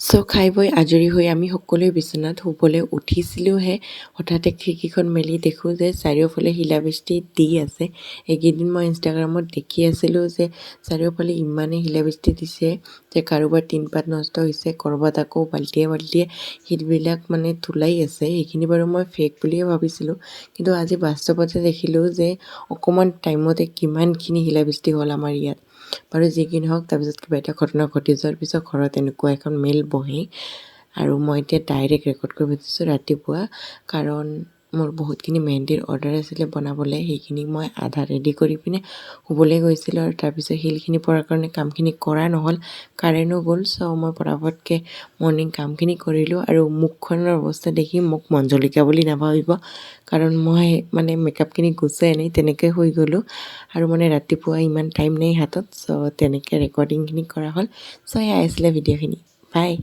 খাই বৈ আজৰি হৈ আমি সকলোৱে বিচনাত শুবলৈ উঠিছিলোঁহে হঠাতে খিৰিকীখন মেলি দেখোঁ যে চাৰিওফালে শিলাবৃষ্টি দি আছে। এইকেইদিন মই ইনষ্টাগ্ৰামত দেখি আছিলোঁ যে চাৰিওফালে ইমানেই শিলাবৃষ্টি দিছে যে কাৰোবাৰ টিনপাত নষ্ট হৈছে, ক'ৰবাত আকৌ বাল্টিয়ে বাল্টিয়ে শিলবিলাক মানে তোলাই আছে। সেইখিনি বাৰু মই ফেক বুলিয়ে ভাবিছিলোঁ, কিন্তু আজি বাস্তৱতে দেখিলোঁ যে অকণমান টাইমতে কিমানখিনি শিলাবৃষ্টি হ'ল আমাৰ ইয়াত। বাৰু যি কি নহওক, তাৰপিছত কিবা এটা ঘটনা ঘটি যোৱাৰ পিছত ঘৰত এনেকুৱা এখন মেল বহে আৰু মই এতিয়া ডাইৰেক্ট ৰেকৰ্ড কৰিব দিছোঁ ৰাতিপুৱা, কাৰণ মোৰ বহুতখিনি মেহেন্দিৰ অৰ্ডাৰ আছিলে বনাবলৈ। সেইখিনি মই আধা ৰেডি কৰি পিনে শুবলৈ গৈছিলোঁ আৰু তাৰপিছত শিলখিনি পৰাৰ কাৰণে কামখিনি কৰা নহ'ল, কাৰেণ্টো গ'ল। মই পটাপটকৈ মৰ্ণিং কামখিনি কৰিলোঁ আৰু মুখখনৰ অৱস্থা দেখি মোক মঞ্জলিকা বুলি নাভাবিব, কাৰণ মই মানে মেকআপখিনি গুচাই আনি তেনেকৈ শুই গ'লোঁ আৰু মানে ৰাতিপুৱা ইমান টাইম নাই হাতত। তেনেকৈ ৰেকৰ্ডিংখিনি কৰা হ'ল। এয়াই আছিলে ভিডিঅ'খিনি। বাই।